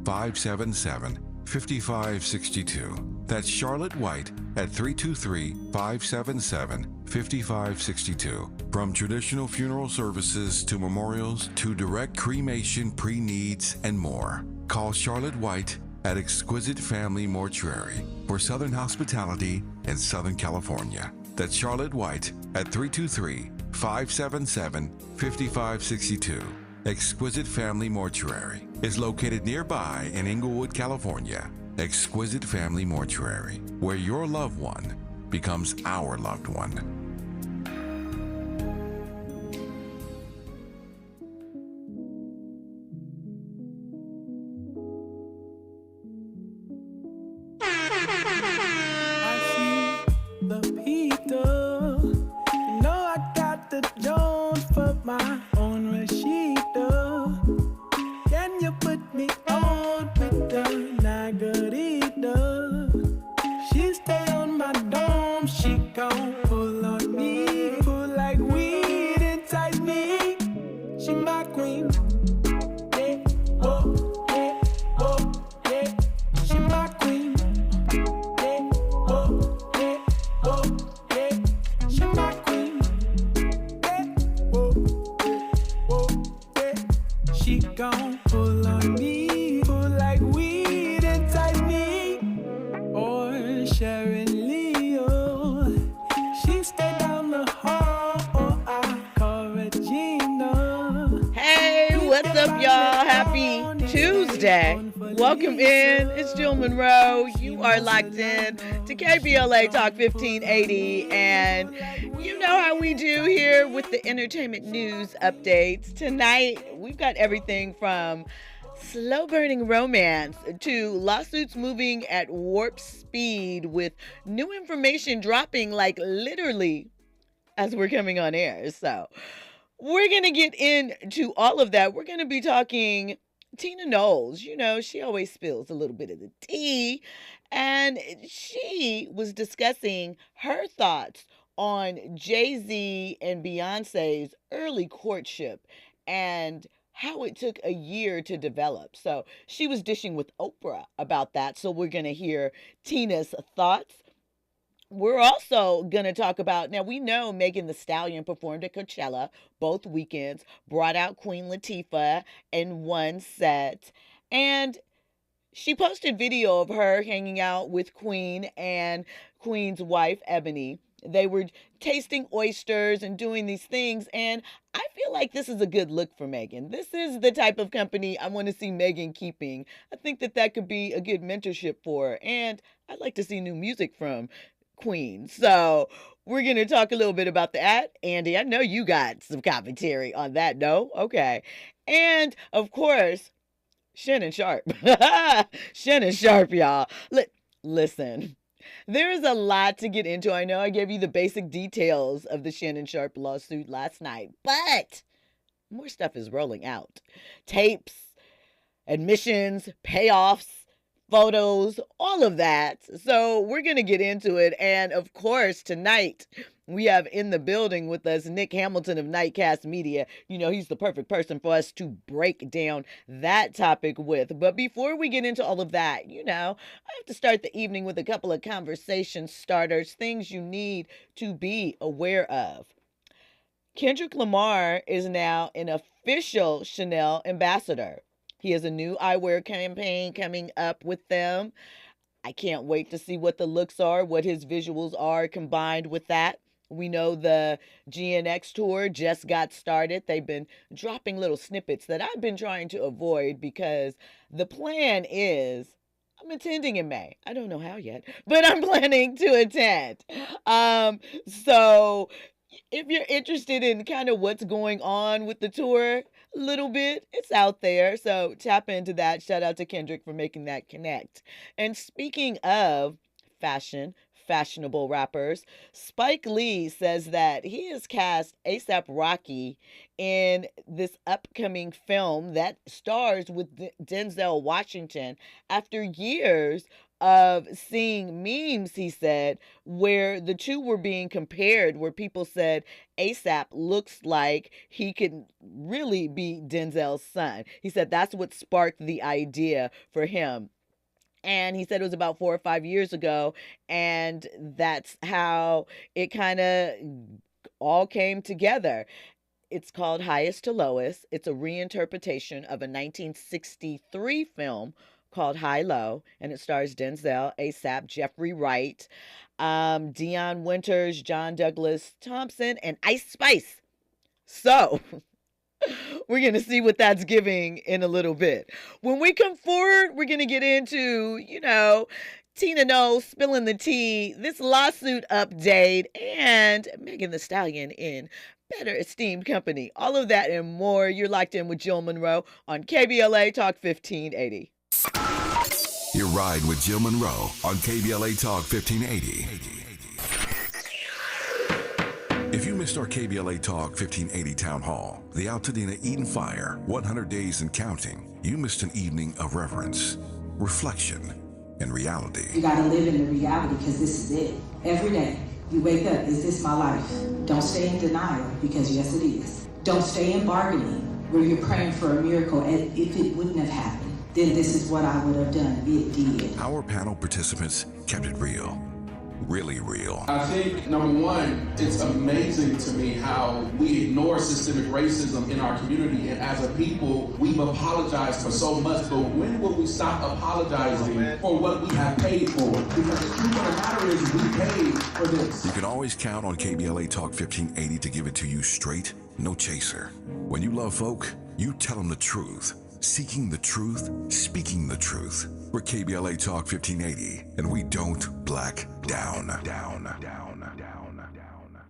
323-577-5562. That's Charlotte White at 323-577-5562. From traditional funeral services to memorials to direct cremation, pre-needs, and more. Call Charlotte White at Exquisite Family Mortuary for Southern hospitality in Southern California. That's Charlotte White at 323-577-5562. Exquisite Family Mortuary is located nearby in Inglewood, California. Exquisite Family Mortuary, where your loved one becomes our loved one. Welcome in. It's Jill Munroe. You are locked in to KBLA Talk 1580. And you know how we do here with the entertainment news updates. Tonight, we've got everything from slow-burning romance to lawsuits moving at warp speed with new information dropping like literally as we're coming on air. So we're going to get into all of that. We're going to be talking Tina Knowles. You know, she always spills a little bit of the tea, and she was discussing her thoughts on Jay-Z and Beyonce's early courtship and how it took a year to develop. So she was dishing with Oprah about that. So we're going to hear Tina's thoughts. We're also going to talk about, now we know Megan Thee Stallion performed at Coachella both weekends, brought out Queen Latifah in one set, and she posted video of her hanging out with Queen and Queen's wife, Ebony. They were tasting oysters and doing these things, and I feel like this is a good look for Megan. This is the type of company I want to see Megan keeping. I think that could be a good mentorship for her, and I'd like to see new music from Queen. So we're going to talk a little bit about that. Andy, I know you got some commentary on that. No? Okay. And of course, Shannon Sharpe. Shannon Sharpe, y'all. Listen, there is a lot to get into. I know I gave you the basic details of the Shannon Sharpe lawsuit last night, but more stuff is rolling out. Tapes, admissions, payoffs, photos, all of that. So we're going to get into it. And of course, tonight we have in the building with us Nick Hamilton of NiteCast Media. You know, he's the perfect person for us to break down that topic with. But before we get into all of that, you know, I have to start the evening with a couple of conversation starters, things you need to be aware of. Kendrick Lamar is now an official Chanel ambassador. He has a new eyewear campaign coming up with them. I can't wait to see what the looks are, what his visuals are combined with that. We know the GNX tour just got started. They've been dropping little snippets that I've been trying to avoid because the plan is I'm attending in May. I don't know how yet, but I'm planning to attend. So if you're interested in kind of what's going on with the tour, a little bit, it's out there. So tap into that. Shout out to Kendrick for making that connect. And speaking of fashionable rappers, Spike Lee says that he has cast A$AP Rocky in this upcoming film that stars with Denzel Washington after years of seeing memes, he said, where the two were being compared, where people said ASAP looks like he could really be Denzel's son. He said that's what sparked the idea for him. And he said it was about 4 or 5 years ago, and that's how it kind of all came together. It's called Highest to Lowest. It's a reinterpretation of a 1963 film called High Low, and it stars Denzel, ASAP, Jeffrey Wright, Deion Winters, John Douglas Thompson, and Ice Spice. So we're going to see what that's giving in a little bit. When we come forward, we're going to get into, Tina Knowles spilling the tea, this lawsuit update, and Megan Thee Stallion in better esteemed company. All of that and more. You're locked in with Jill Munroe on KBLA Talk 1580. Your ride with Jill Munroe on KBLA Talk 1580. If you missed our KBLA Talk 1580 Town Hall, the Altadena Eden Fire, 100 Days and Counting, you missed an evening of reverence, reflection, and reality. You gotta live in the reality because this is it. Every day, you wake up, is this my life? Don't stay in denial because yes it is. Don't stay in bargaining where you're praying for a miracle and if it wouldn't have happened, then this is what I would have done. It did. Our panel participants kept it real. Really real. I think, number one, it's amazing to me how we ignore systemic racism in our community, and as a people, we've apologized for so much, but when will we stop apologizing for what we have paid for? Because the truth of the matter is we paid for this. You can always count on KBLA Talk 1580 to give it to you straight, no chaser. When you love folk, you tell them the truth. Seeking the truth, speaking the truth. We're KBLA Talk 1580, and we don't black down.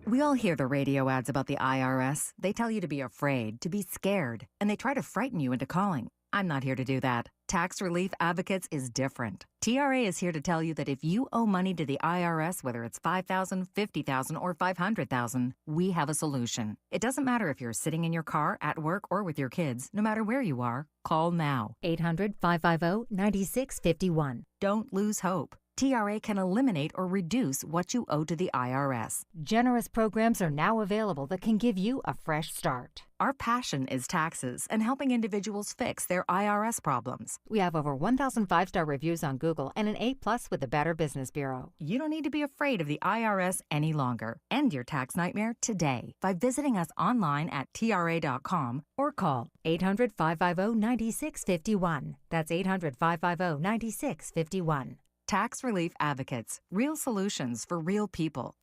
We all hear the radio ads about the IRS. They tell you to be afraid, to be scared, and they try to frighten you into calling. I'm not here to do that. Tax Relief Advocates is different. TRA is here to tell you that if you owe money to the IRS, whether it's $5,000, $50,000, or $500,000, we have a solution. It doesn't matter if you're sitting in your car, at work, or with your kids. No matter where you are, call now. 800-550-9651. Don't lose hope. TRA can eliminate or reduce what you owe to the IRS. Generous programs are now available that can give you a fresh start. Our passion is taxes and helping individuals fix their IRS problems. We have over 1,000 5-star reviews on Google and an A+ with the Better Business Bureau. You don't need to be afraid of the IRS any longer. End your tax nightmare today by visiting us online at TRA.com or call 800-550-9651. That's 800-550-9651. Tax Relief Advocates. Real solutions for real people.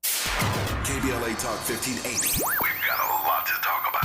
KBLA Talk 1580. We've got a lot to talk about.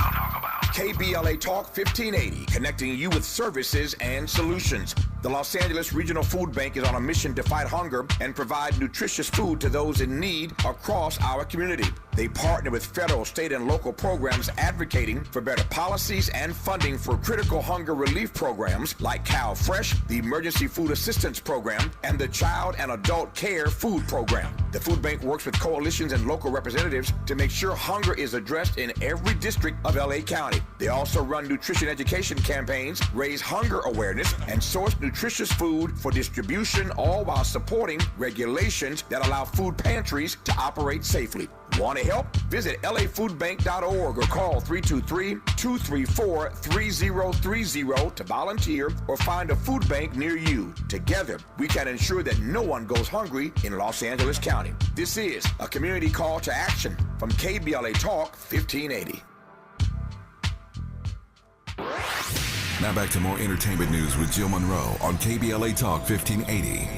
KBLA Talk 1580, connecting you with services and solutions. The Los Angeles Regional Food Bank is on a mission to fight hunger and provide nutritious food to those in need across our community. They partner with federal, state, and local programs advocating for better policies and funding for critical hunger relief programs like Cal Fresh, the Emergency Food Assistance Program, and the Child and Adult Care Food Program. The food bank works with coalitions and local representatives to make sure hunger is addressed in every district of LA County. They also run nutrition education campaigns, raise hunger awareness, and source nutritious food for distribution, all while supporting regulations that allow food pantries to operate safely. Want to help? Visit lafoodbank.org or call 323-234-3030 to volunteer or find a food bank near you. Together, we can ensure that no one goes hungry in Los Angeles County. This is a community call to action from KBLA Talk 1580. Now back to more entertainment news with Jill Munroe on KBLA Talk 1580.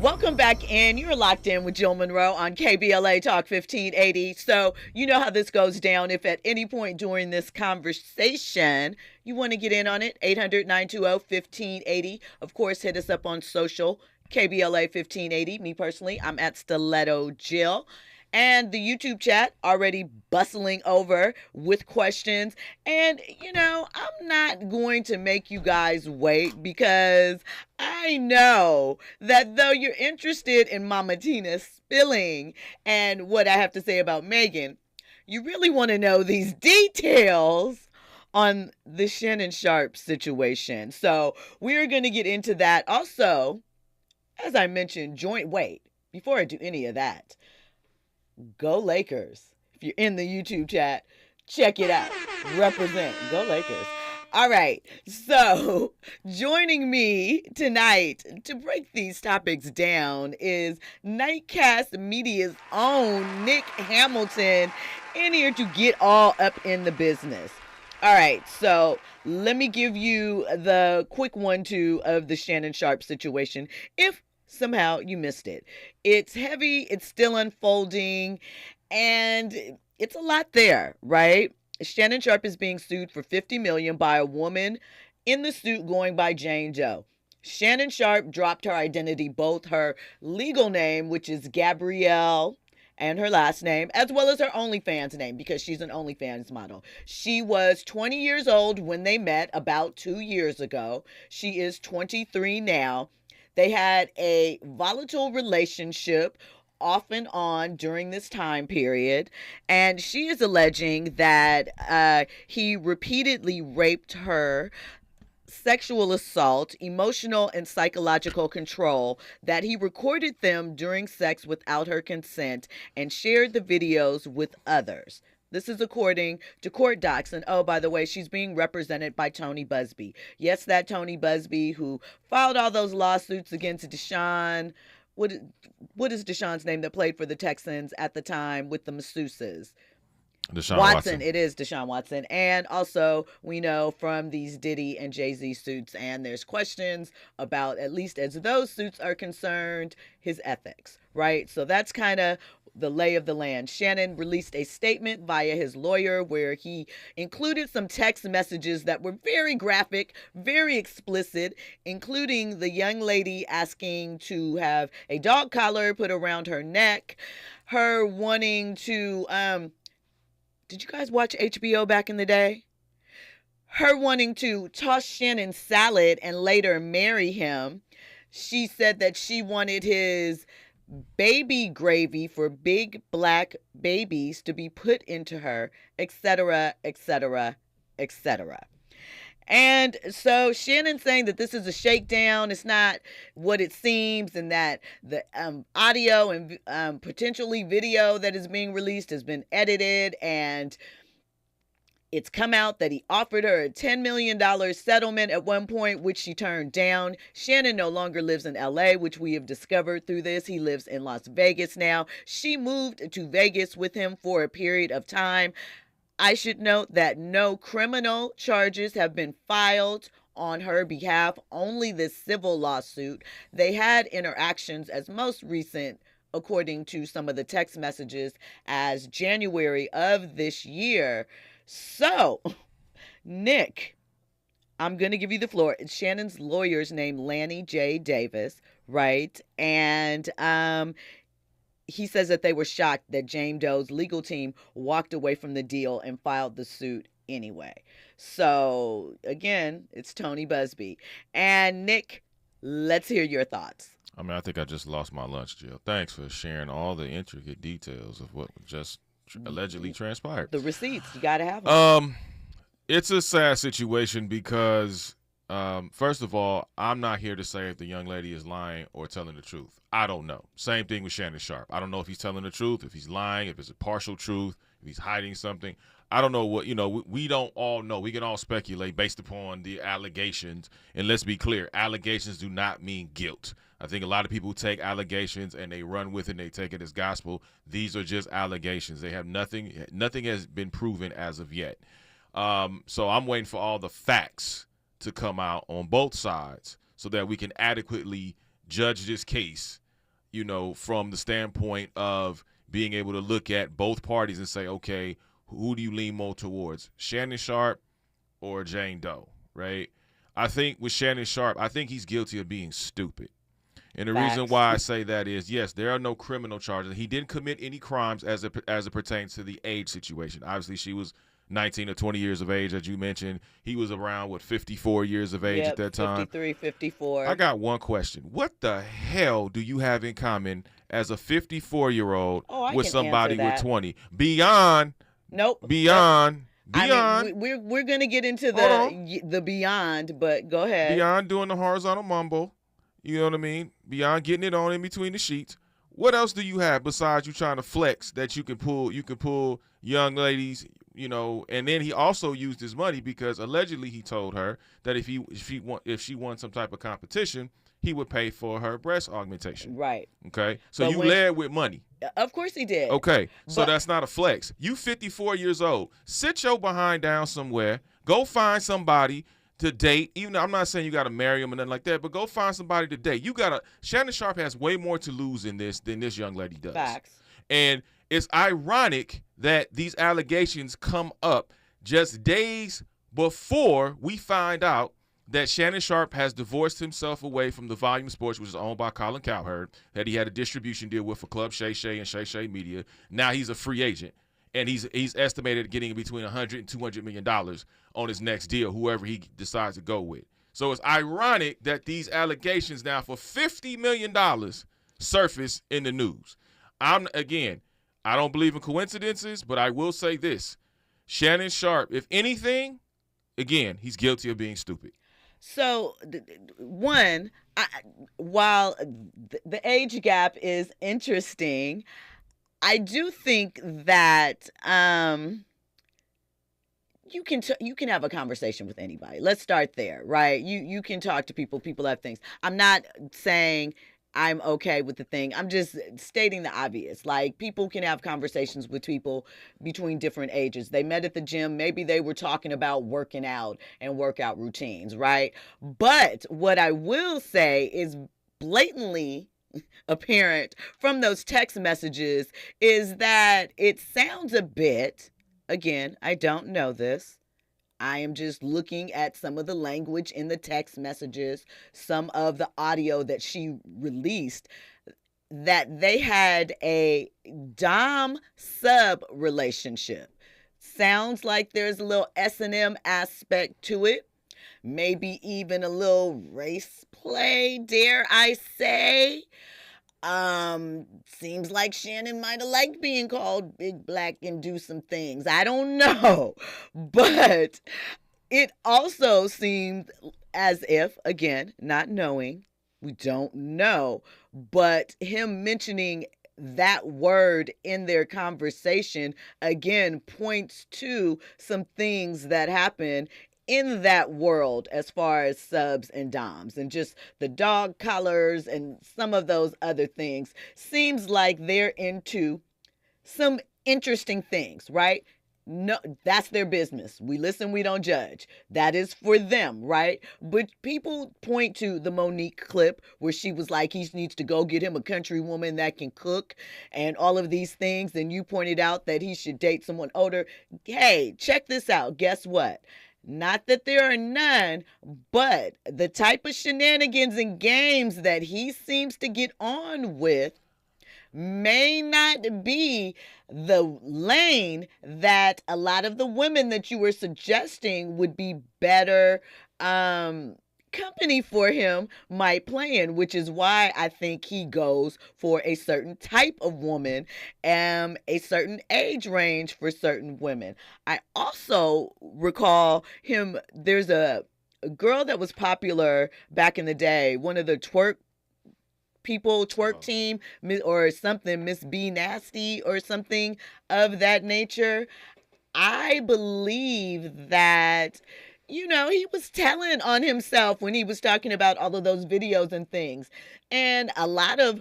Welcome back in. You're locked in with Jill Munroe on KBLA Talk 1580. So you know how this goes down. If at any point during this conversation you want to get in on it, 800-920-1580. Of course, hit us up on social, KBLA 1580. Me personally, I'm at Stiletto Jill. And the YouTube chat already bustling over with questions. And, I'm not going to make you guys wait because I know that though you're interested in Mama Tina spilling and what I have to say about Megan, you really want to know these details on the Shannon Sharpe situation. So we're going to get into that. Also, as I mentioned, before I do any of that, go Lakers. If you're in the YouTube chat, check it out. Represent. Go Lakers. All right. So joining me tonight to break these topics down is NiteCast Media's own Nick Hamilton, in here to get all up in the business. All right. So let me give you the quick 1-2 of the Shannon Sharpe situation. If somehow you missed it. It's heavy, it's still unfolding, and it's a lot there, right? Shannon Sharpe is being sued for $50 million by a woman in the suit going by Jane Doe. Shannon Sharpe dropped her identity, both her legal name, which is Gabrielle, and her last name, as well as her OnlyFans name, because she's an OnlyFans model. She was 20 years old when they met about 2 years ago. She is 23 now. They had a volatile relationship off and on during this time period, and she is alleging that he repeatedly raped her, sexual assault, emotional and psychological control, that he recorded them during sex without her consent and shared the videos with others. This is according to court docs. And oh, by the way, she's being represented by Tony Busby. Yes, that Tony Busby who filed all those lawsuits against Deshaun. What is Deshaun's name that played for the Texans at the time with the masseuses? Deshaun Watson. It is Deshaun Watson. And also, we know from these Diddy and Jay-Z suits, and there's questions about, at least as those suits are concerned, his ethics, right? So that's kind of the lay of the land. Shannon released a statement via his lawyer where he included some text messages that were very graphic, very explicit, including the young lady asking to have a dog collar put around her neck, her wanting to, did you guys watch HBO back in the day? Her wanting to toss Shannon salad and later marry him. She said that she wanted his baby gravy for big black babies to be put into her, etc., etc., etc. And so Shannon's saying that this is a shakedown. It's not what it seems, and that the audio and potentially video that is being released has been edited, and it's come out that he offered her a $10 million settlement at one point, which she turned down. Shannon no longer lives in LA, which we have discovered through this. He lives in Las Vegas now. She moved to Vegas with him for a period of time. I should note that no criminal charges have been filed on her behalf, only this civil lawsuit. They had interactions as most recent, according to some of the text messages, as January of this year. So, Nick, I'm going to give you the floor. It's Shannon's lawyer's name, Lanny J. Davis, right? And he says that they were shocked that Jane Doe's legal team walked away from the deal and filed the suit anyway. So, again, it's Tony Busby. And Nick, let's hear your thoughts. I mean, I think I just lost my lunch, Jill. Thanks for sharing all the intricate details of what just allegedly transpired. The receipts, you got to have them. It's a sad situation because, first of all, I'm not here to say if the young lady is lying or telling the truth. I don't know. Same thing with Shannon Sharpe. I don't know if he's telling the truth, if he's lying, if it's a partial truth, if he's hiding something. I don't know what, we don't all know. We can all speculate based upon the allegations. And let's be clear, allegations do not mean guilt. I think a lot of people take allegations and they run with it and they take it as gospel. These are just allegations. They have nothing has been proven as of yet. So I'm waiting for all the facts to come out on both sides so that we can adequately judge this case, from the standpoint of being able to look at both parties and say, okay, who do you lean more towards, Shannon Sharpe or Jane Doe, right? I think with Shannon Sharpe, I think he's guilty of being stupid. And the reason why I say that is, yes, there are no criminal charges. He didn't commit any crimes as it pertains to the age situation. Obviously, she was 19 or 20 years of age, as you mentioned. He was around, 54 years of age at that time? 53, 54. I got one question. What the hell do you have in common as a 54-year-old with somebody with 20? Beyond. Nope. Beyond. I mean, we're going to get into the beyond, but go ahead. Beyond doing the horizontal mumble. You know what I mean? Beyond getting it on in between the sheets, what else do you have besides you trying to flex that you can pull young ladies, and then he also used his money because allegedly he told her that if she won some type of competition, he would pay for her breast augmentation. Right. Okay. So you led with money. Of course he did. Okay. So that's not a flex. You 54 years old. Sit your behind down somewhere. Go find somebody to date. Even though I'm not saying you got to marry him or nothing like that, but go find somebody to date. Shannon Sharpe has way more to lose in this than this young lady does. Facts. And it's ironic that these allegations come up just days before we find out that Shannon Sharpe has divorced himself away from the Volume Sports, which is owned by Colin Cowherd, that he had a distribution deal with for Club Shay Shay and Shay Shay Media. Now he's a free agent, and he's estimated at getting between $100 and $200 million on his next deal, whoever he decides to go with. So it's ironic that these allegations now for $50 million surface in the news. I don't believe in coincidences, but I will say this. Shannon Sharpe, if anything, again, he's guilty of being stupid. So, while the age gap is interesting, I do think that you can have a conversation with anybody. Let's start there, right? You can talk to people. People have things. I'm not saying I'm okay with the thing. I'm just stating the obvious. Like, people can have conversations with people between different ages. They met at the gym. Maybe they were talking about working out and workout routines, right? But what I will say is blatantly apparent from those text messages is that it sounds a bit, again, I don't know this, I am just looking at some of the language in the text messages, some of the audio that she released, that they had a dom-sub relationship. Sounds like there's a little S&M aspect to it. Maybe even a little race play, dare I say. Seems like Shannon might have liked being called big black and do some things. I don't know. But it also seemed as if, again, not knowing, we don't know, but him mentioning that word in their conversation, again, points to some things that happen in that world as far as subs and doms and just the dog collars and some of those other things. Seems like they're into some interesting things, right? No, that's their business. We listen, we don't judge. That is for them, right? But people point to the Monique clip where she was like, he needs to go get him a country woman that can cook and all of these things. And you pointed out that he should date someone older. Hey, check this out. Guess what? Not that there are none, but the type of shenanigans and games that he seems to get on with may not be the lane that a lot of the women that you were suggesting would be better company for him might play in, which is why I think he goes for a certain type of woman and a certain age range for certain women. I also recall him, there's a girl that was popular back in the day, one of the twerk team or something, Miss B Nasty or something of that nature. I believe that he was telling on himself when he was talking about all of those videos and things. And a lot of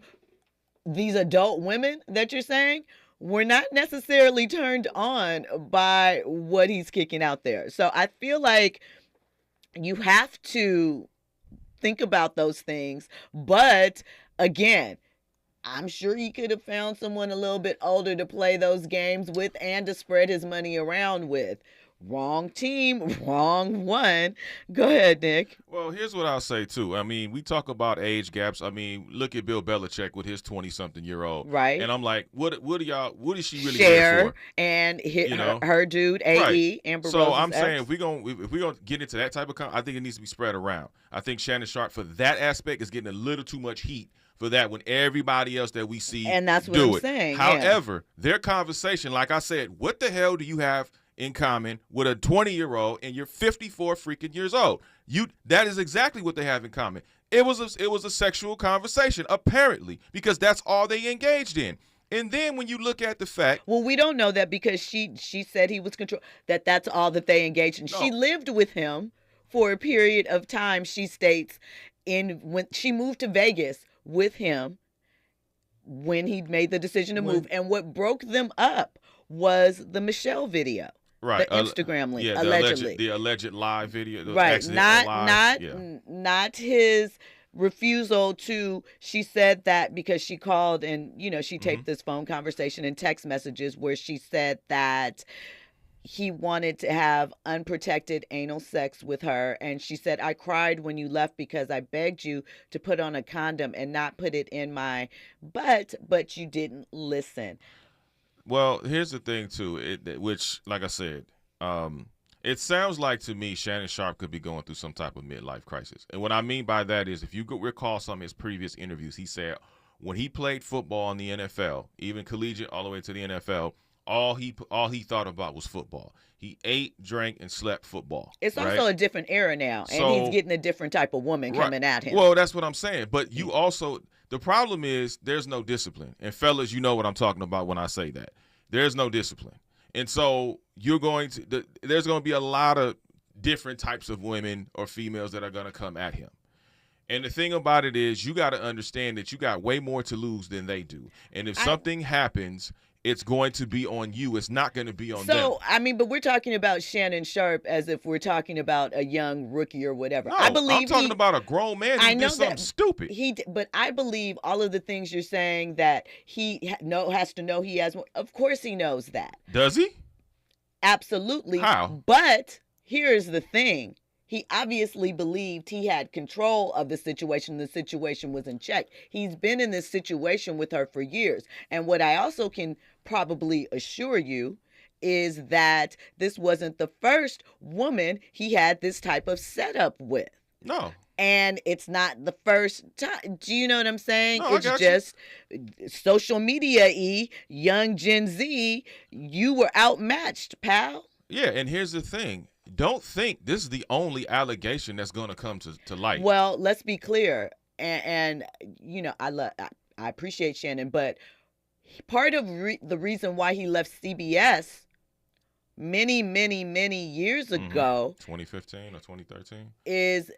these adult women that you're saying were not necessarily turned on by what he's kicking out there. So I feel like you have to think about those things. But again, I'm sure he could have found someone a little bit older to play those games with and to spread his money around with. Wrong team, wrong one. Go ahead, Nick. Well, here's what I'll say, too. I mean, we talk about age gaps. I mean, look at Bill Belichick with his 20-something-year-old. Right. And I'm like, what is she really Cher here for? And her dude, A.E., right. Amber So Rose's I'm ex. saying if we're going to get into that type of I think it needs to be spread around. I think Shannon Sharpe, for that aspect, is getting a little too much heat for that when everybody else that we see and that's what do I'm it. saying. However, their conversation, like I said, what the hell do you have in common with a 20-year-old and you're 54 freaking years old? That is exactly what they have in common. It was a sexual conversation, apparently, because that's all they engaged in. And then when you look at the fact, well, we don't know that because she said he was control. That's all that they engaged in. No. She lived with him for a period of time. She states when she moved to Vegas with him when he made the decision to move, and what broke them up was the Michelle video. right, The Instagram link, yeah, allegedly. the alleged live video, the Right, accidental live, not his refusal to. She said that because she called and she taped this phone conversation and text messages where she said that he wanted to have unprotected anal sex with her, and she said, I cried when you left because I begged you to put on a condom and not put it in my butt, but you didn't listen. Well, here's the thing too, which, like I said, it sounds like to me Shannon Sharpe could be going through some type of midlife crisis. And what I mean by that is, if you could recall some of his previous interviews, he said when he played football in the NFL, even collegiate all the way to the NFL, all he thought about was football. He ate, drank, and slept football. It's also a different era now, and he's getting a different type of woman coming at him. Well, that's what I'm saying. But you also, the problem is there's no discipline. And fellas, you know what I'm talking about when I say that. There's no discipline. And so there's going to be a lot of different types of women or females that are going to come at him. And the thing about it is, you got to understand that you got way more to lose than they do. And if something happens, it's going to be on you. It's not going to be on them. So, I mean, but we're talking about Shannon Sharpe as if we're talking about a young rookie or whatever. No, I believe I'm talking about a grown man who did something stupid. But I believe all of the things you're saying that he has to know he has more. Of course he knows that. Does he? Absolutely. How? But here's the thing. He obviously believed he had control of the situation. The situation was in check. He's been in this situation with her for years. And what I also can probably assure you is that this wasn't the first woman he had this type of setup with. No. And it's not the first time. Do you know what I'm saying? No, it's just social media-y, young Gen Z. You were outmatched, pal. Yeah, and here's the thing. Don't think this is the only allegation that's going to come to light. Well, let's be clear. And I appreciate Shannon, but part of the reason why he left CBS many, many, many years ago, 2015 or 2013, is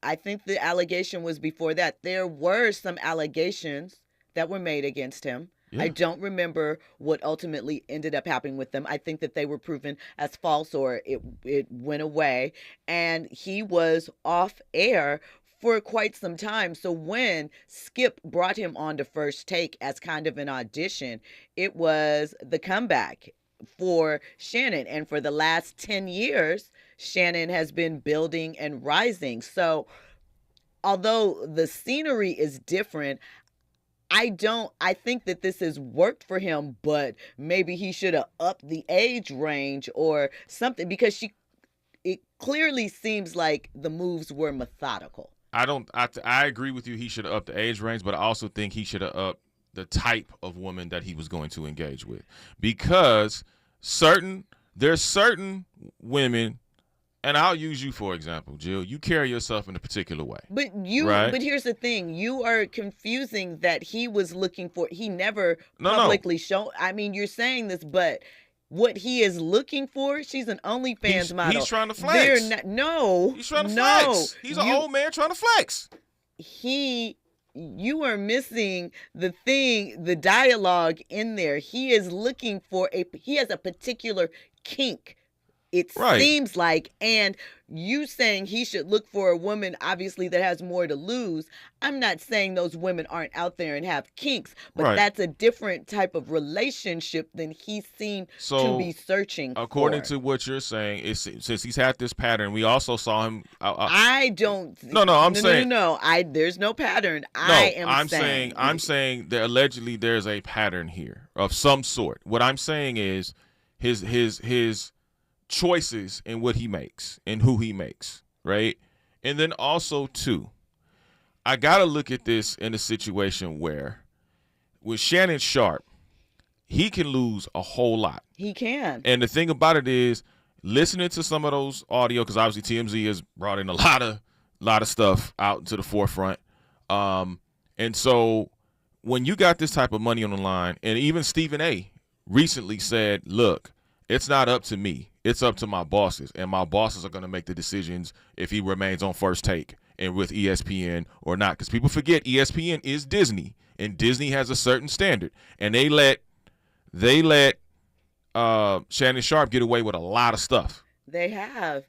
I think the allegation was before that. There were some allegations that were made against him. Yeah. I don't remember what ultimately ended up happening with them. I think that they were proven as false or it went away. And he was off air for quite some time. So when Skip brought him on to First Take as kind of an audition, it was the comeback for Shannon. And for the last 10 years, Shannon has been building and rising. So although the scenery is different, I think that this has worked for him, but maybe he should have upped the age range or something, because it clearly seems like the moves were methodical. I agree with you. He should have upped the age range, but I also think he should have upped the type of woman that he was going to engage with, because there's certain women. And I'll use you for example, Jill. You carry yourself in a particular way. But But here's the thing: you are confusing that he was looking for. He never publicly showed. I mean, you're saying this, but what he is looking for, she's an OnlyFans model. He's trying to flex. He's trying to flex. He's an old man trying to flex. You are missing the dialogue in there. He is looking for he has a particular kink. It seems like, and you saying he should look for a woman, obviously, that has more to lose. I'm not saying those women aren't out there and have kinks, but that's a different type of relationship than he seemed to be searching for. According to what you're saying, since he's had this pattern, we also saw him. There's no pattern. I'm saying that allegedly there's a pattern here of some sort. What I'm saying is his choices in what he makes and who he makes, right? And then also too, I gotta look at this in a situation where with Shannon Sharpe, he can lose a whole lot. He can. And the thing about it is, listening to some of those audio, because obviously TMZ has brought in a lot of lot of stuff out to the forefront. And so when you got this type of money on the line, and even Stephen A. recently said, look, it's not up to me. It's up to my bosses, and my bosses are going to make the decisions if he remains on First Take and with ESPN or not. Because people forget ESPN is Disney, and Disney has a certain standard. And they let Shannon Sharpe get away with a lot of stuff. They have.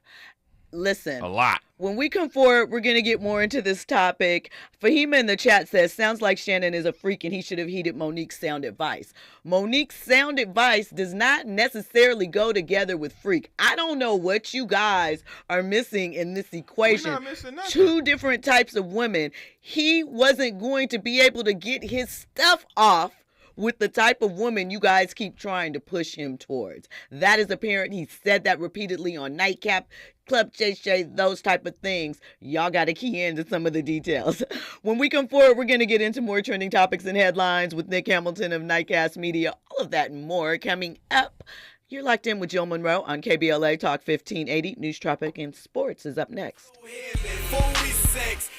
Listen. A lot. When we come forward, we're going to get more into this topic. Fahima in the chat says, sounds like Shannon is a freak and he should have heeded Monique's sound advice. Monique's sound advice does not necessarily go together with freak. I don't know what you guys are missing in this equation. We're not missing nothing. Two different types of women. He wasn't going to be able to get his stuff off with the type of woman you guys keep trying to push him towards. That is apparent. He said that repeatedly on Nightcap, Club Shay, those type of things. Y'all got to key into some of the details. When we come forward, we're going to get into more trending topics and headlines with Nick Hamilton of NiteCast Media. All of that and more coming up. You're locked in with Jill Munroe on KBLA Talk 1580. News, Traffic, and Sports is up next.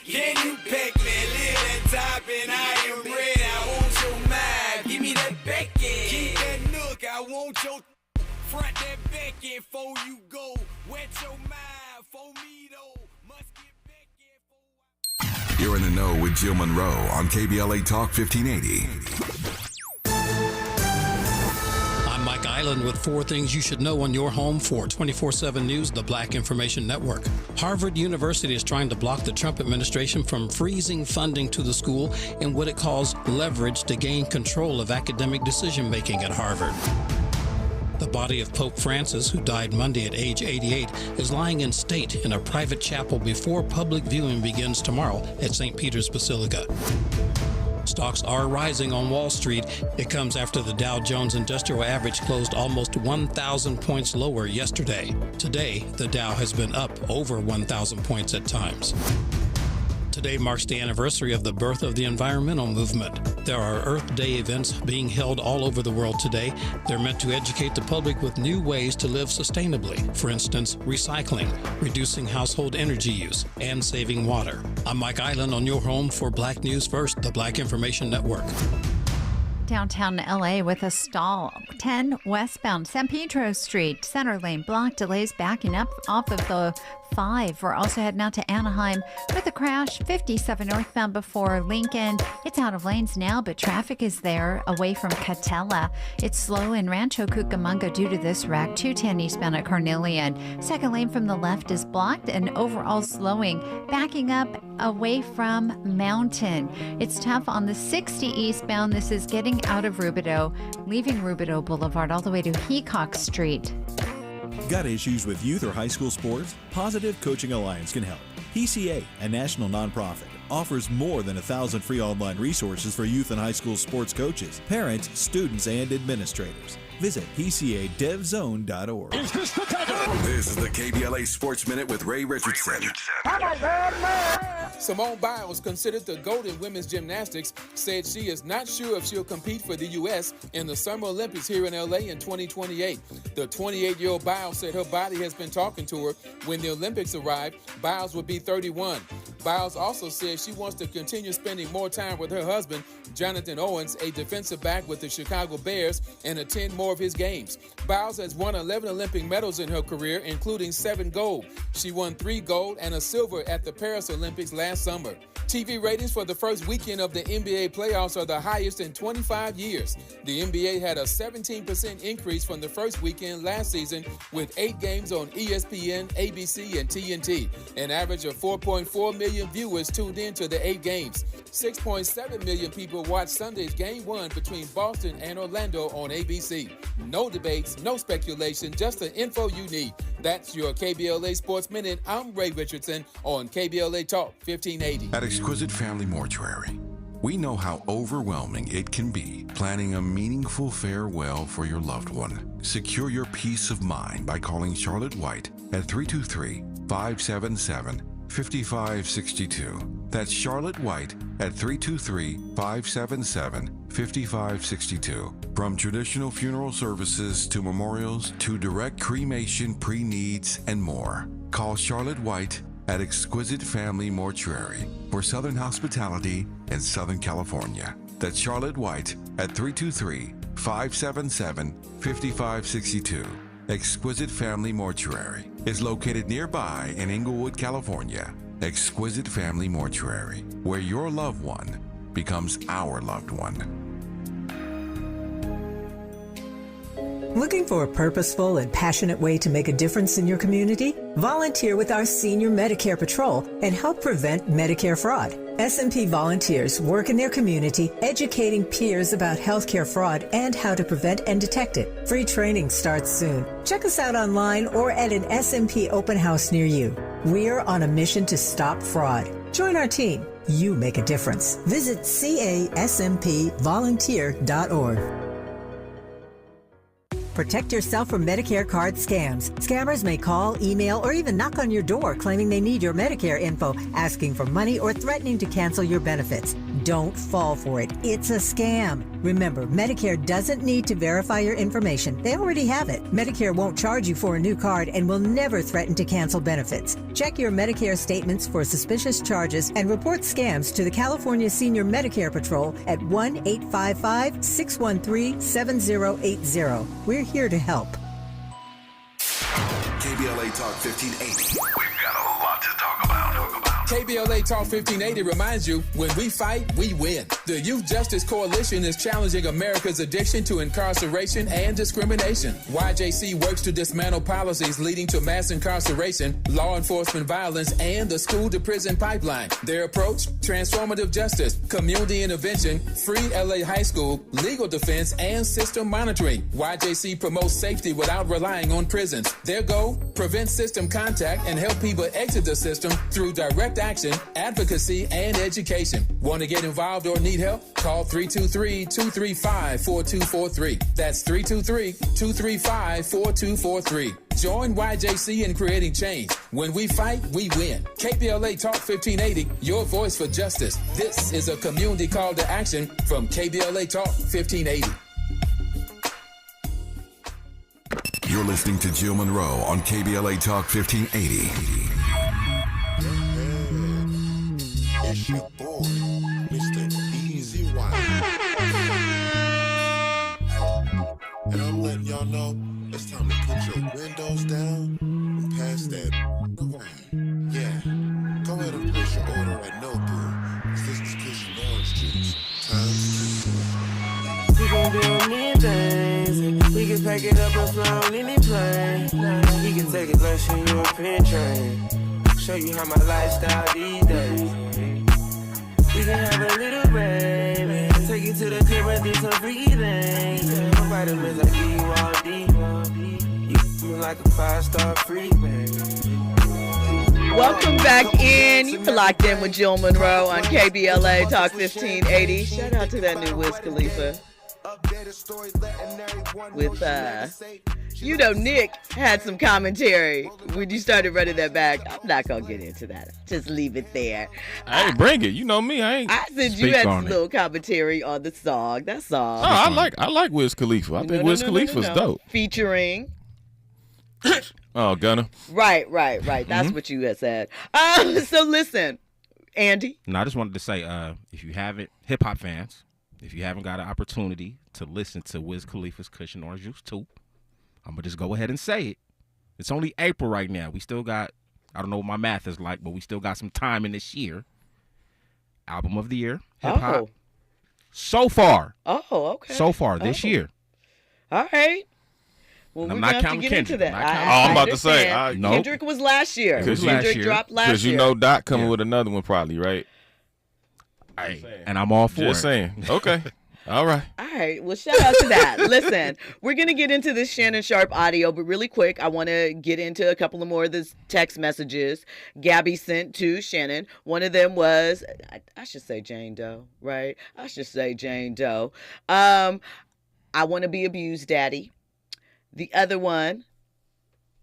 Can you pick me? Live that top and I am red. I want your mind. Give me that bacon. Keep that nook. I want your front that bacon before you go. Wet your mind for me though. Must get bacon. You're in the know with Jill Munroe on KBLA Talk 1580. I'm Mike Island with 4 things you should know on your home for 24/7 News, the Black Information Network. Harvard University is trying to block the Trump administration from freezing funding to the school in what it calls leverage to gain control of academic decision-making at Harvard. The body of Pope Francis, who died Monday at age 88, is lying in state in a private chapel before public viewing begins tomorrow at St. Peter's Basilica. Stocks are rising on Wall Street. It comes after the Dow Jones Industrial Average closed almost 1,000 points lower yesterday. Today, the Dow has been up over 1,000 points at times. Today marks the anniversary of the birth of the environmental movement. There are Earth Day events being held all over the world today. They're meant to educate the public with new ways to live sustainably. For instance, recycling, reducing household energy use, and saving water. I'm Mike Island on your home for Black News First, the Black Information Network. Downtown LA with a stall. 10 westbound San Pedro Street, center lane blocked. Delays backing up off of the 5. We're also heading out to Anaheim with a crash. 57 northbound before Lincoln. It's out of lanes now, but traffic is there away from Catella. It's slow in Rancho Cucamonga due to this wreck. 210 eastbound at Carnelian. Second lane from the left is blocked and overall slowing. Backing up away from Mountain. It's tough on the 60 eastbound. This is getting out of Rubidoux, leaving Rubidoux Boulevard all the way to Heacock Street. Got issues with youth or high school sports? Positive Coaching Alliance can help. PCA, a national nonprofit, offers more than 1,000 free online resources for youth and high school sports coaches, parents, students, and administrators. Visit PCADevZone.org. This is the KBLA Sports Minute with Ray Richardson. Simone Biles, considered the GOAT in women's gymnastics, said she is not sure if she'll compete for the U.S. in the Summer Olympics here in L.A. in 2028. The 28-year-old Biles said her body has been talking to her. When the Olympics arrive, Biles will be 31. Biles also said she wants to continue spending more time with her husband, Jonathan Owens, a defensive back with the Chicago Bears, and attend more of his games. Biles has won 11 Olympic medals in her career, including 7 gold. She won 3 gold and a silver at the Paris Olympics last summer. TV ratings for the first weekend of the NBA playoffs are the highest in 25 years. The NBA had a 17% increase from the first weekend last season with 8 games on ESPN, ABC, and TNT. An average of 4.4 million viewers tuned in to the 8 games. 6.7 million people watched Sunday's Game 1 between Boston and Orlando on ABC. No debates, no speculation, just the info you need. That's your KBLA Sports Minute. I'm Ray Richardson on KBLA Talk 1580. At Exquisite Family Mortuary, we know how overwhelming it can be planning a meaningful farewell for your loved one. Secure your peace of mind by calling Charlotte White at 323-577-5562. That's Charlotte White at 323-577-5562. From traditional funeral services to memorials to direct cremation, pre-needs, and more. Call Charlotte White at Exquisite Family Mortuary for Southern Hospitality in Southern California. That's Charlotte White at 323-577-5562. Exquisite Family Mortuary is located nearby in Inglewood, California. Exquisite Family Mortuary, where your loved one becomes our loved one. Looking for a purposeful and passionate way to make a difference in your community? Volunteer with our Senior Medicare Patrol and help prevent Medicare fraud. S&P volunteers work in their community educating peers about healthcare fraud and how to prevent and detect it. Free training starts soon. Check us out online or at an S&P open house near you. We're on a mission to stop fraud. Join our team. You make a difference. Visit caspvolunteer.org. Protect yourself from Medicare card scams. Scammers may call, email, or even knock on your door claiming they need your Medicare info, asking for money or threatening to cancel your benefits. Don't fall for it. It's a scam. Remember, Medicare doesn't need to verify your information. They already have it. Medicare won't charge you for a new card and will never threaten to cancel benefits. Check your Medicare statements for suspicious charges and report scams to the California Senior Medicare Patrol at 1-855-613-7080. We're here to help. KBLA Talk 1580. We've got a lot to talk about. KBLA Talk 1580 reminds you, when we fight, we win. The Youth Justice Coalition is challenging America's addiction to incarceration and discrimination. YJC works to dismantle policies leading to mass incarceration, law enforcement violence, and the school-to-prison pipeline. Their approach, transformative justice, community intervention, free LA high school, legal defense, and system monitoring. YJC promotes safety without relying on prisons. Their goal, prevent system contact and help people exit the system through direct action, advocacy, and education. Want to get involved or need help? Call 323-235-4243. That's 323-235-4243. Join YJC in creating change. When we fight, we win. KBLA Talk 1580, your voice for justice. This is a community call to action from KBLA Talk 1580. You're listening to Jill Munroe on KBLA Talk 1580. It's your boy, Mr. Easy Wild. And I'm letting y'all know it's time to put your windows down and pass that around. Yeah, go ahead and place your order at Nobu. This is Cushion Orange Juice. We gon' do anything. We can pack it up and fly on any plane. We can take it lunch in European train. Show you how my lifestyle these days. We can have a little baby. Take you to the crib and do some freaky things. My vitamins I give you all D. You like a 5-star freak, baby. Welcome back in. You're locked in with Jill Munroe on KBLA Talk 1580. Shout out to that new Wiz Khalifa. With, Nick had some commentary when you started running that back. I'm not going to get into that. Just leave it there. Hey, bring it. You know me. I said you had some little commentary on the song. That's all. Oh, I like Wiz Khalifa. I think Wiz Khalifa's dope. Featuring... Oh, Gunna. Right. That's what you had said. So listen, Andy. No, I just wanted to say, if you haven't, hip-hop fans, if you haven't got an opportunity to listen to Wiz Khalifa's Cushion Orange Juice 2, I'm going to just go ahead and say it. It's only April right now. We still got, I don't know what my math is like, but we still got some time in this year. Album of the year, hip-hop. Oh. So far. Oh, okay. So far, this year. All right. Well, we're not going to counting get Kendrick. into that. I'm about to say. Kendrick was last year. Kendrick dropped last year. Because you know Doc coming with another one probably, right? And I'm all for it. Just saying. Okay. All right. All right. Well, shout out to that. Listen, we're going to get into this Shannon Sharpe audio, but really quick, I want to get into a couple of more of the text messages Gabby sent to Shannon. One of them was, I should say Jane Doe, right? I should say Jane Doe. I want to be abused, Daddy. The other one,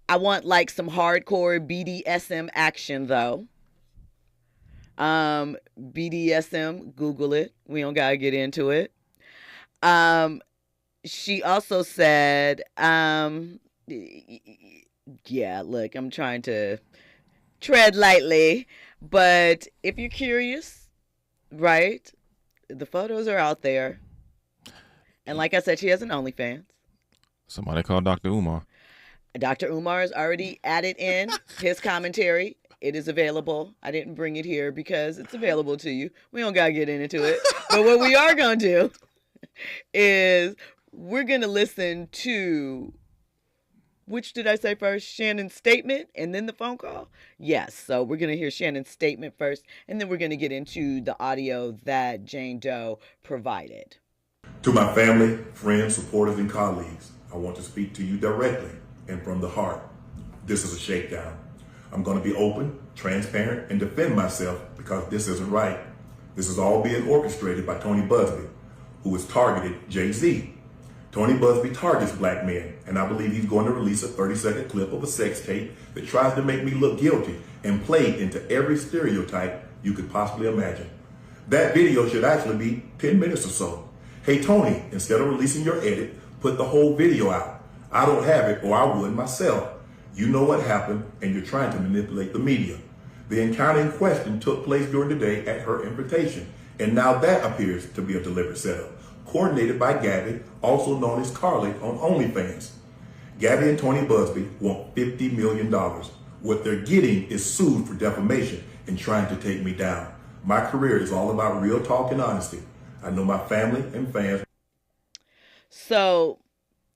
I want like some hardcore BDSM action, though. BDSM, Google it. We don't got to get into it. She also said, yeah, look, I'm trying to tread lightly. But if you're curious, right, the photos are out there. And like I said, she has an OnlyFans. Somebody call Dr. Umar. Dr. Umar has already added in his commentary. It is available. I didn't bring it here because it's available to you. We don't got to get into it. But what we are going to do is we're going to listen to, which did I say first? Shannon's statement and then the phone call? Yes. So we're going to hear Shannon's statement first, and then we're going to get into the audio that Jane Doe provided. To my family, friends, supporters, and colleagues, I want to speak to you directly and from the heart. This is a shakedown. I'm going to be open, transparent, and defend myself because this isn't right. This is all being orchestrated by Tony Busby, who has targeted Jay-Z. Tony Busby targets black men, and I believe he's going to release a 30-second clip of a sex tape that tries to make me look guilty and play into every stereotype you could possibly imagine. That video should actually be 10 minutes or so. Hey Tony, instead of releasing your edit, put the whole video out. I don't have it, or I would myself. You know what happened, and you're trying to manipulate the media. The encounter in question took place during the day at her invitation, and now that appears to be a deliberate setup, coordinated by Gabby, also known as Carly on OnlyFans. Gabby and Tony Busby want $50 million. What they're getting is sued for defamation and trying to take me down. My career is all about real talk and honesty. I know my family and fans. So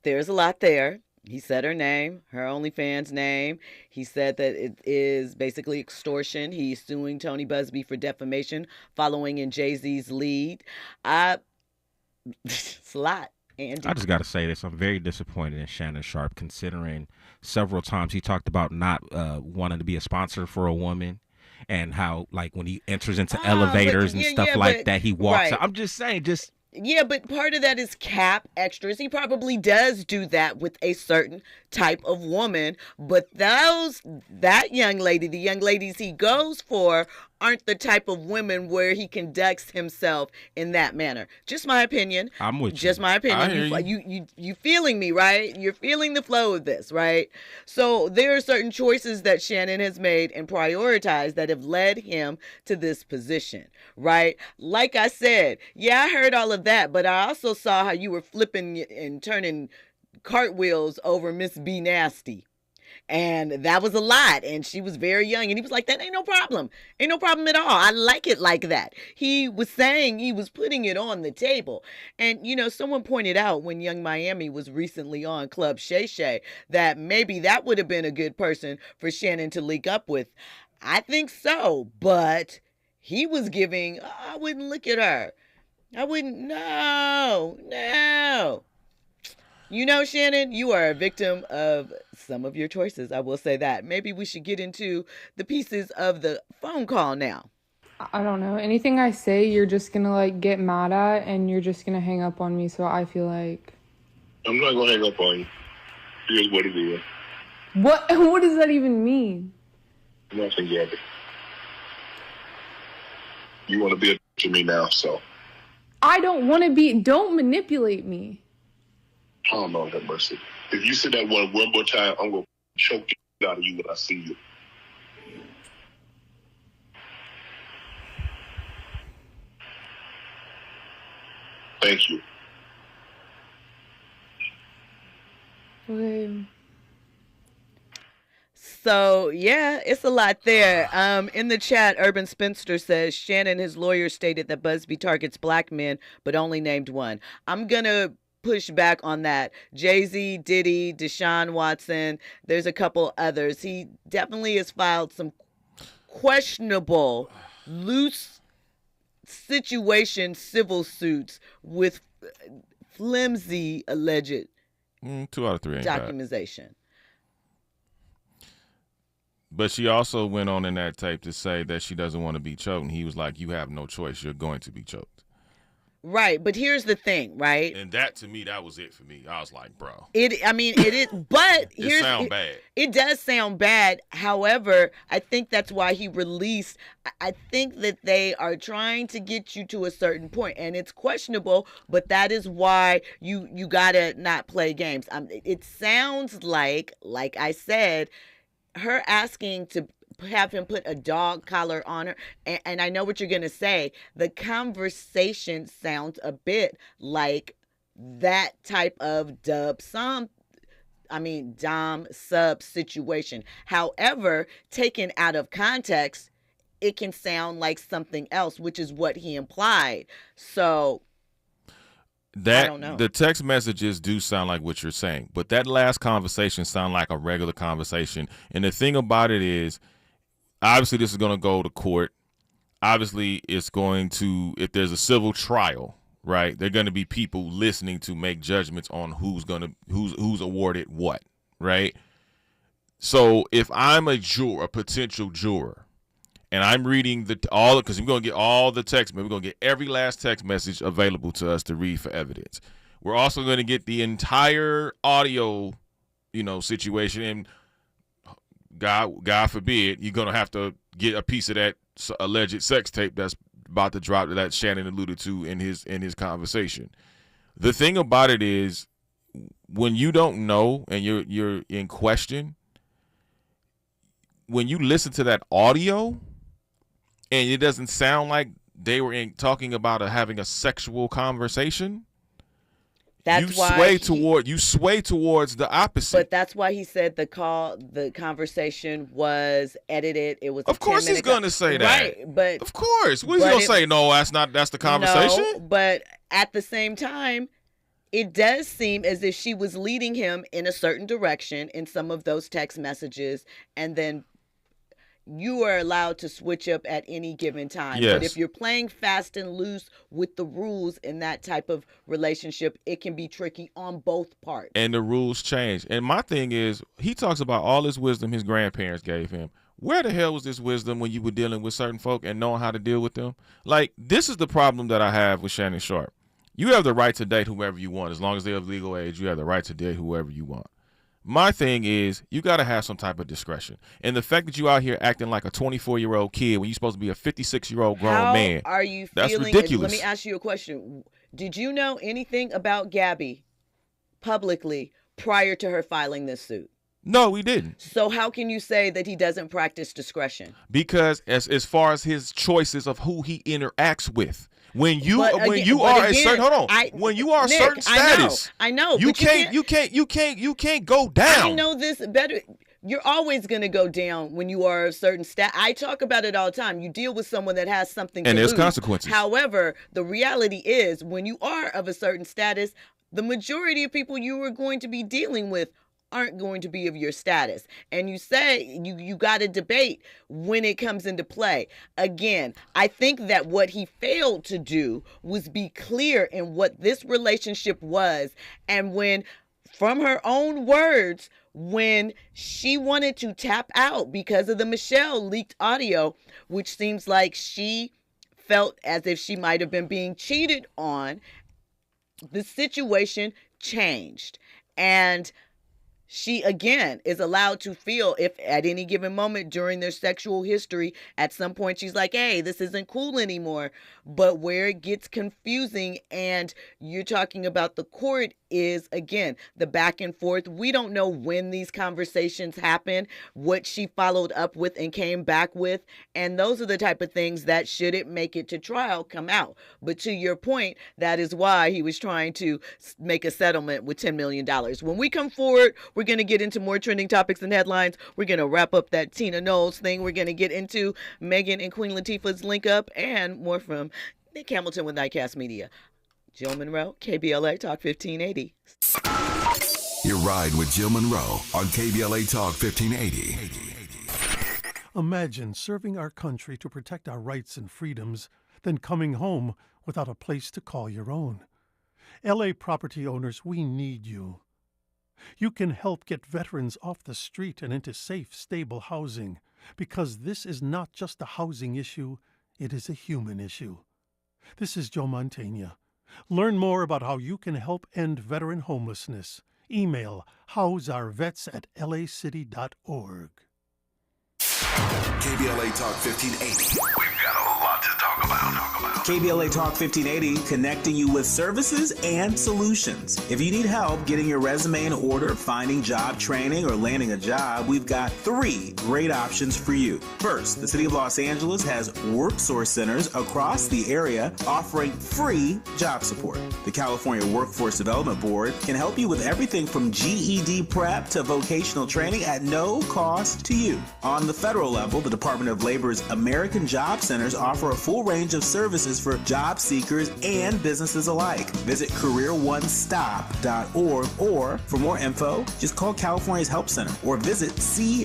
there's a lot there. He said her name, her OnlyFans name. He said that it is basically extortion. He's suing Tony Busby for defamation, following in Jay-Z's lead. It's a lot, Andy. I just got to say this. I'm very disappointed in Shannon Sharpe, considering several times he talked about not wanting to be a sponsor for a woman, and how, like, when he enters into elevators and stuff like that, he walks right. out. I'm just saying, just... Yeah, but part of that is cap extras. He probably does do that with a certain type of woman, but that young lady, the young ladies he goes for, aren't the type of women where he conducts himself in that manner. Just my opinion. I'm with you. Just my opinion. You feeling me, right? You're feeling the flow of this, right? So there are certain choices that Shannon has made and prioritized that have led him to this position, right? Like I said, yeah, I heard all of that, but I also saw how you were flipping and turning cartwheels over Miss B Nasty. And that was a lot. And she was very young. And he was like, that ain't no problem. Ain't no problem at all. I like it like that. He was saying he was putting it on the table. And, you know, someone pointed out when Young Miami was recently on Club Shay Shay that maybe that would have been a good person for Shannon to link up with. I think so. But he was giving, I wouldn't look at her. I wouldn't. No. You know, Shannon, you are a victim of some of your choices. I will say that. Maybe we should get into the pieces of the phone call now. I don't know. Anything I say, you're just going to, like, get mad at, and you're just going to hang up on me. So I feel like... I'm not going to hang up on you. Here's what it is. What does that even mean? Nothing yet. You want to be a to me now, so... I don't want to be... Don't manipulate me. Oh, Lord have mercy. If you say that one more time, I'm going to choke the out of you when I see you. Thank you. Okay. So, yeah, it's a lot there. In the chat, Urban Spinster says, Shannon, his lawyer, stated that Busby targets black men, but only named one. I'm going to push back on that. Jay-Z, Diddy, Deshaun Watson, there's a couple others. He definitely has filed some questionable, loose situation civil suits with flimsy alleged 2 out of 3 ain't documentation. Bad. But she also went on in that tape to say that she doesn't want to be choked. And he was like, you have no choice. You're going to be choked. Right, but here's the thing, right? And that, to me, that was it for me. I was like, bro. It is, but it sound bad. It does sound bad. However, I think that's why he released. I think that they are trying to get you to a certain point, and it's questionable, but that is why you gotta not play games. It sounds like I said, her asking to have him put a dog collar on her. And I know what you're going to say. The conversation sounds a bit like that type of dom sub situation. However, taken out of context, it can sound like something else, which is what he implied. So I don't know. The text messages do sound like what you're saying, but that last conversation sound like a regular conversation. And the thing about it is, obviously this is going to go to court. Obviously it's going to, if there's a civil trial, right, they're going to be people listening to make judgments on who's awarded what, right? So if I'm a potential juror, and I'm reading because we're going to get all the text, we're going to get every last text message available to us to read for evidence. We're also going to get the entire audio, situation, and God forbid, you're going to have to get a piece of that alleged sex tape that's about to drop that Shannon alluded to in his conversation. The thing about it is, when you don't know and you're in question, when you listen to that audio and it doesn't sound like they were talking about having a sexual conversation, that's you sway towards the opposite. But that's why he said the conversation was edited. It was. Of course, he's going to say that. Right, but of course, what is he going to say? No, that's the conversation. No, but at the same time, it does seem as if she was leading him in a certain direction in some of those text messages, and then you are allowed to switch up at any given time. Yes. But if you're playing fast and loose with the rules in that type of relationship, it can be tricky on both parts. And the rules change. And my thing is, he talks about all this wisdom his grandparents gave him. Where the hell was this wisdom when you were dealing with certain folk and knowing how to deal with them? Like, this is the problem that I have with Shannon Sharpe. You have the right to date whoever you want. As long as they're of legal age, you have the right to date whoever you want. My thing is, you got to have some type of discretion. And the fact that you out here acting like a 24-year-old kid when you're supposed to be a 56-year-old grown man, are you that's feeling? ridiculous. Let me ask you a question. Did you know anything about Gabby publicly prior to her filing this suit? No, we didn't. So how can you say that he doesn't practice discretion? Because as far as his choices of who he interacts with, when you are a certain status, I know. You can't go down. I know this better. You're always going to go down when you are a certain stat. I talk about it all the time. You deal with someone that has something to and there's lose. consequences. However, the reality is, when you are of a certain status, the majority of people you are going to be dealing with aren't going to be of your status. And you say you got to debate when it comes into play. Again, I think that what he failed to do was be clear in what this relationship was. And when, from her own words, when she wanted to tap out because of the Michelle leaked audio, which seems like she felt as if she might have been being cheated on, the situation changed. And she, again, is allowed to feel if at any given moment during their sexual history, at some point she's like, hey, this isn't cool anymore. But where it gets confusing and you're talking about the court is, again, the back and forth. We don't know when these conversations happen, what she followed up with and came back with. And those are the type of things that, should it make it to trial, come out. But to your point, that is why he was trying to make a settlement with $10 million. When we come forward, we're going to get into more trending topics and headlines. We're going to wrap up that Tina Knowles thing. We're going to get into Megan and Queen Latifah's link up and more from Nick Hamilton with NiteCast Media. Jill Munroe, KBLA Talk 1580. Your ride with Jill Munroe on KBLA Talk 1580. Imagine serving our country to protect our rights and freedoms, then coming home without a place to call your own. LA property owners, we need you. You can help get veterans off the street and into safe, stable housing, because this is not just a housing issue, it is a human issue. This is Joe Mantegna. Learn more about how you can help end veteran homelessness. Email houseourvets@lacity.org. KBLA Talk 1580. We've got a lot to talk about. KBLA Talk 1580, connecting you with services and solutions. If you need help getting your resume in order, finding job training, or landing a job, we've got 3 great options for you. First, the City of Los Angeles has WorkSource centers across the area offering free job support. The California Workforce Development Board can help you with everything from GED prep to vocational training at no cost to you. On the federal level, the Department of Labor's American Job Centers offer a full range of services for job seekers and businesses alike. Visit careeronestop.org, or for more info, just call California's Help Center or visit cwdb.ca.gov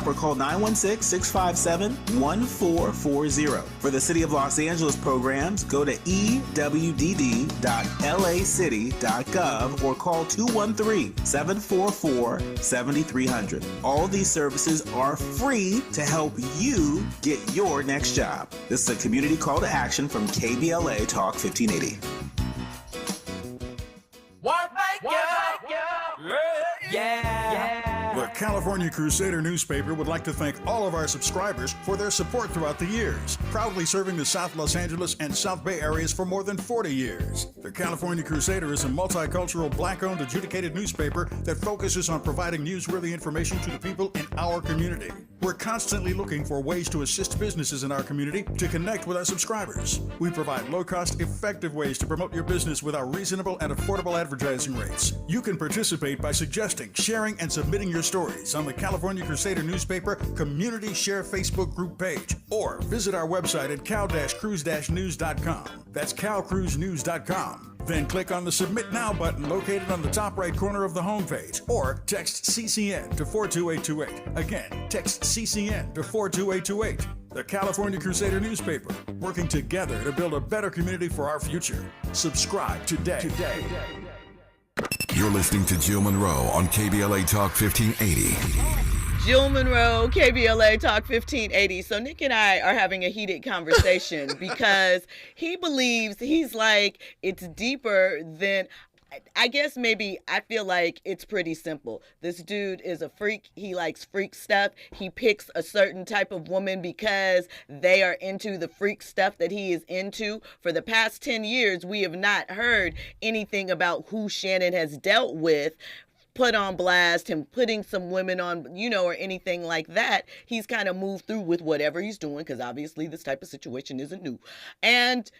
or call 916-657-1440. For the City of Los Angeles programs, go to ewdd.lacity.gov or call 213-744-7300. All these services are free to help you get your next job. This is a community call to action from KBLA Talk 1580. The California Crusader newspaper would like to thank all of our subscribers for their support throughout the years, proudly serving the South Los Angeles and South Bay areas for more than 40 years. The California Crusader is a multicultural, black-owned, adjudicated newspaper that focuses on providing newsworthy information to the people in our community. We're constantly looking for ways to assist businesses in our community to connect with our subscribers. We provide low-cost, effective ways to promote your business with our reasonable and affordable advertising rates. You can participate by suggesting, sharing, and submitting your stories on the California Crusader newspaper Community Share Facebook group page, or visit our website at cal-cruise-news.com. That's calcruisenews.com. Then click on the Submit Now button located on the top right corner of the homepage, or text CCN to 42828. Again, text CCN to 42828. The California Crusader newspaper, working together to build a better community for our future. Subscribe today. You're listening to Jill Munroe on KBLA Talk 1580. Jill Munroe, KBLA Talk 1580. So Nick and I are having a heated conversation because he believes, he's like, it's deeper than, I guess maybe I feel like it's pretty simple. This dude is a freak. He likes freak stuff. He picks a certain type of woman because they are into the freak stuff that he is into. For the past 10 years, we have not heard anything about who Shannon has dealt with, put on blast, him putting some women on, or anything like that. He's kind of moved through with whatever he's doing because obviously this type of situation isn't new. And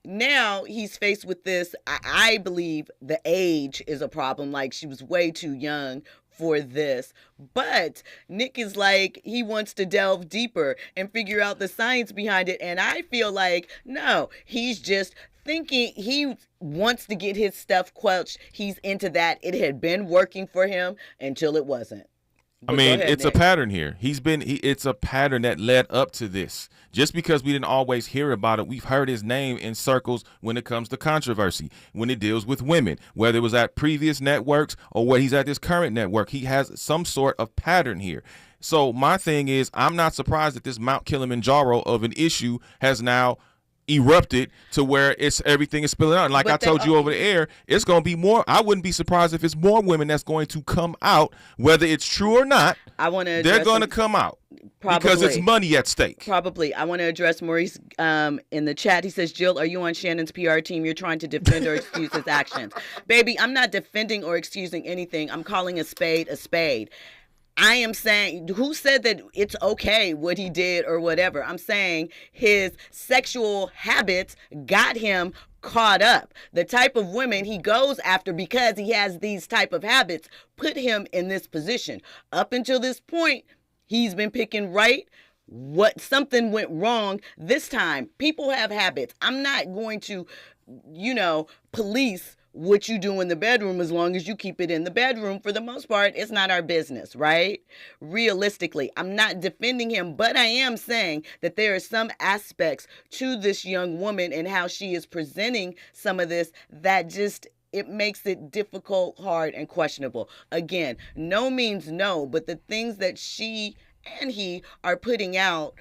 now he's faced with this. I believe the age is a problem. Like, she was way too young for this. But Nick is like, he wants to delve deeper and figure out the science behind it. And I feel like, no, he's just thinking he wants to get his stuff quelched. He's into that. It had been working for him until it wasn't. But I mean, it's Nick. A pattern here. It's a pattern that led up to this. Just because we didn't always hear about it, we've heard his name in circles when it comes to controversy, when it deals with women, whether it was at previous networks or where he's at this current network. He has some sort of pattern here. So my thing is, I'm not surprised that this Mount Kilimanjaro of an issue has now erupted to where everything is spilling out. And like I told you over the air, it's going to be more. I wouldn't be surprised if it's more women that's going to come out, whether it's true or not. They're going to come out. Probably. Because it's money at stake. Probably. I want to address Maurice in the chat. He says, Jill, are you on Shannon's PR team? You're trying to defend or excuse his actions. Baby, I'm not defending or excusing anything. I'm calling a spade a spade. I am saying, who said that it's okay what he did or whatever? I'm saying his sexual habits got him caught up. The type of women he goes after because he has these type of habits put him in this position. Up until this point, he's been picking right. Something went wrong this time. People have habits. I'm not going to, police what you do in the bedroom as long as you keep it in the bedroom. For the most part, it's not our business, right? Realistically, I'm not defending him, but I am saying that there are some aspects to this young woman and how she is presenting some of this that just, it makes it difficult, hard, and questionable. Again, no means no, but the things that she and he are putting out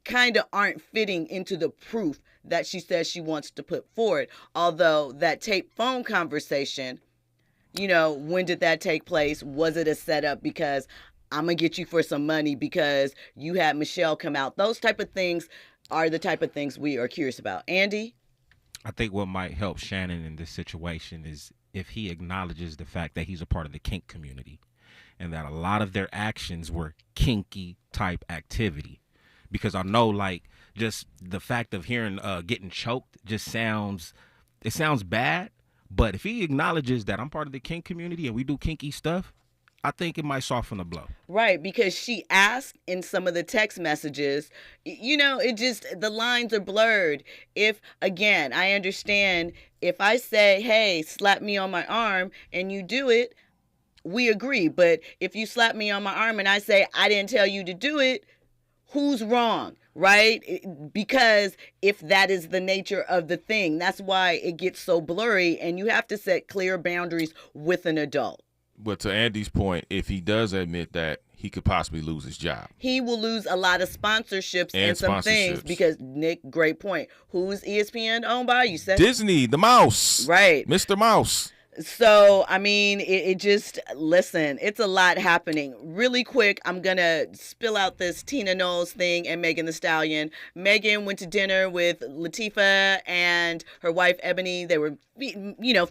kind of aren't fitting into the proof that she says she wants to put forward. Although that tape phone conversation, when did that take place? Was it a setup because I'm going to get you for some money because you had Michelle come out? Those type of things. are the type of things we are curious about. Andy? I think what might help Shannon in this situation is if he acknowledges the fact that he's a part of the kink community and that a lot of their actions were kinky type activity. Because I know, like, just the fact of hearing getting choked just sounds bad. But if he acknowledges that I'm part of the kink community and we do kinky stuff, I think it might soften the blow. Right, because she asked in some of the text messages, it just, the lines are blurred. If, again, I understand if I say, hey, slap me on my arm and you do it, we agree. But if you slap me on my arm and I say, I didn't tell you to do it, who's wrong? Right? Because if that is the nature of the thing, that's why it gets so blurry, and you have to set clear boundaries with an adult. But to Andy's point, if he does admit that, he could possibly lose his job. He will lose a lot of sponsorships and some things because, Nick, great point. Who's ESPN owned by? You said Disney, the mouse. Right. Mr. Mouse. So, I mean, it just, listen, it's a lot happening. Really quick, I'm going to spill out this Tina Knowles thing and Megan Thee Stallion. Megan went to dinner with Latifah and her wife, Ebony. They were,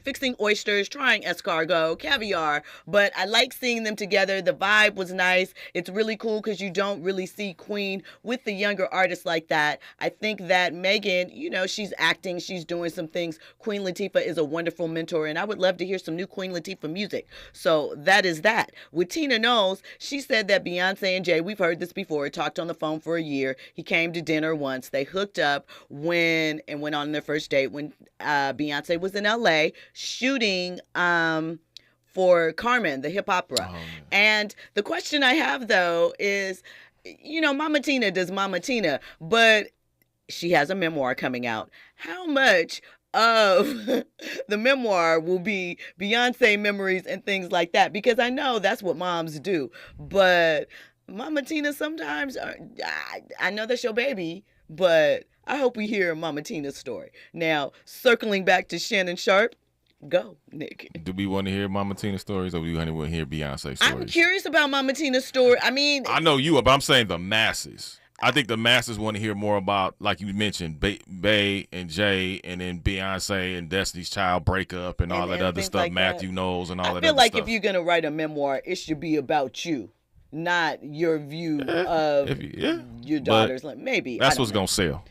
fixing oysters, trying escargot, caviar. But I like seeing them together. The vibe was nice. It's really cool because you don't really see Queen with the younger artists like that. I think that Megan, she's acting, she's doing some things. Queen Latifah is a wonderful mentor, and I would love to hear some new Queen Latifah music. So that is that. With Tina Knowles, she said that Beyoncé and Jay, we've heard this before, talked on the phone for a year. He came to dinner once. They hooked up went on their first date when Beyoncé was in LA shooting for Carmen, the hip opera. Oh. And the question I have, though, is, Mama Tina does Mama Tina, but she has a memoir coming out. How much of the memoir will be Beyonce memories and things like that? Because I know that's what moms do. But Mama Tina sometimes, I know that's your baby, but I hope we hear Mama Tina's story. Now, circling back to Shannon Sharpe, go, Nick. Do we want to hear Mama Tina's stories, or do we want to hear Beyonce stories? I'm curious about Mama Tina's story. I mean, I know you, but I'm saying the masses. I think the masses want to hear more about, like you mentioned, Bay and Jay, and then Beyonce and Destiny's Child breakup and all that other stuff, like Matthew Knowles and all that other stuff. I feel like if you're going to write a memoir, it should be about you, not your view of your daughters. Like, maybe. That's what's going to sell.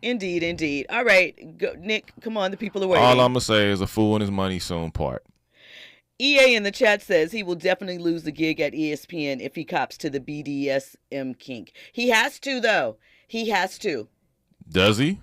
Indeed. All right, go, Nick, come on. The people are waiting. All I'm going to say is a fool and his money soon part. EA in the chat says he will definitely lose the gig at ESPN if he cops to the BDSM kink. He has to, though. He has to. Does he?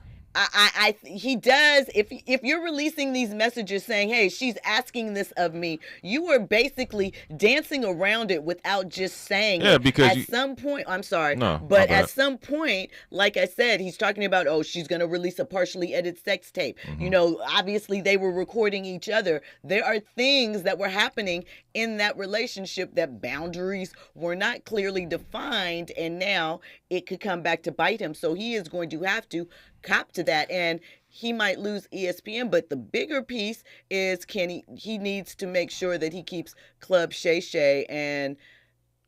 He does. If you're releasing these messages saying, hey, she's asking this of me, you are basically dancing around it without just saying it. Because at some point, I'm sorry, but at some point, like I said, he's talking about, she's going to release a partially edited sex tape. Mm-hmm. Obviously they were recording each other. There are things that were happening in that relationship that boundaries were not clearly defined, and now it could come back to bite him. So he is going to have to cop to that, and he might lose ESPN. But the bigger piece is he needs to make sure that he keeps Club Shay Shay and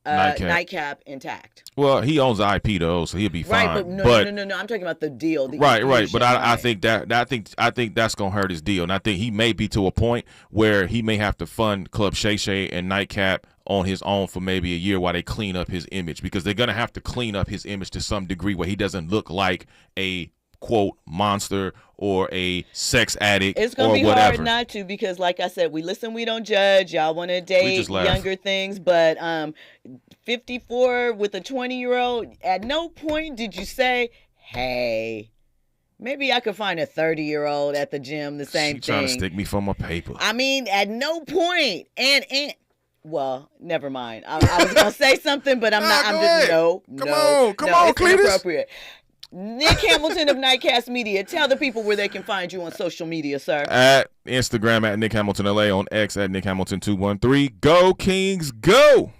Nightcap intact. Well, he owns the IP though, so he'll be fine. Right, but no. I'm talking about the deal. Right. But I think that's gonna hurt his deal, and I think he may be to a point where he may have to fund Club Shay Shay and Nightcap on his own for maybe a year while they clean up his image, because they're gonna have to clean up his image to some degree where he doesn't look like a quote monster or a sex addict. It's gonna be hard not to, because like I said, we listen, we don't judge. Y'all want to date younger things, but 54 with a 20-year-old, at no point did you say, hey, maybe I could find a 30-year-old at the gym, the same thing. Trying to stick me for my paper. I mean, at no point. And well, never mind. I was gonna say something, but I'm not. I'm just Come on, it's Cletus. Inappropriate. Nick Hamilton of NiteCast Media. Tell the people where they can find you on social media, sir. At Instagram at Nick Hamilton LA, on X at Nick Hamilton 213. Go Kings, go!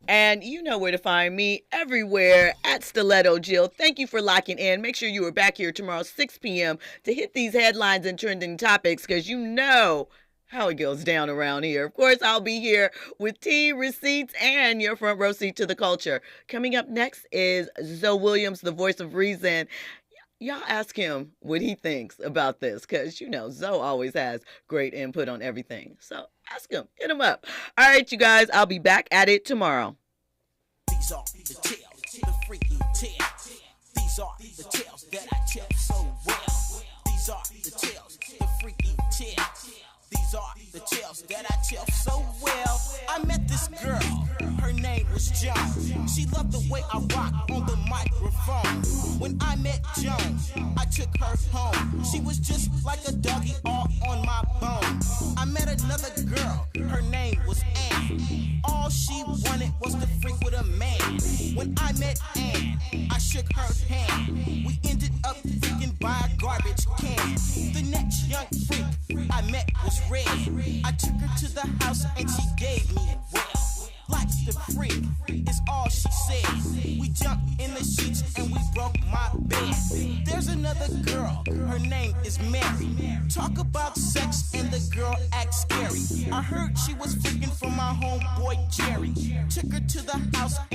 And you know where to find me, everywhere at Stiletto Jill. Thank you for locking in. Make sure you are back here tomorrow 6 p.m. to hit these headlines and trending topics, because you know how it goes down around here. Of course, I'll be here with tea, receipts, and your front row seat to the culture. Coming up next is Zoe Williams, the voice of reason. y'all ask him what he thinks about this, because, Zoe always has great input on everything. So ask him. Hit him up. All right, you guys, I'll be back at it tomorrow. These are the tales, the freaky tales. These are the tales that I tell so well. These are the tales, the freaky tales. These are the tales that I tell so well. I met this girl, her name was Joan. She loved the way I rock on the microphone. When I met Joan, I took her home. She was just like a doggy all on my bone. I met another girl, her name was Ann. All she wanted was to freak with a man. When I met Ann, I shook her hand. We ended up freaking by a garbage can. The next young freak I met was Red. I took her to the house and she gave me well. Likes the freak is all she said. We jumped in the sheets and we broke my bed. There's another girl, her name is Mary. Talk about sex and the girl acts scary. I heard she was freaking from my homeboy Jerry. Took her to the house and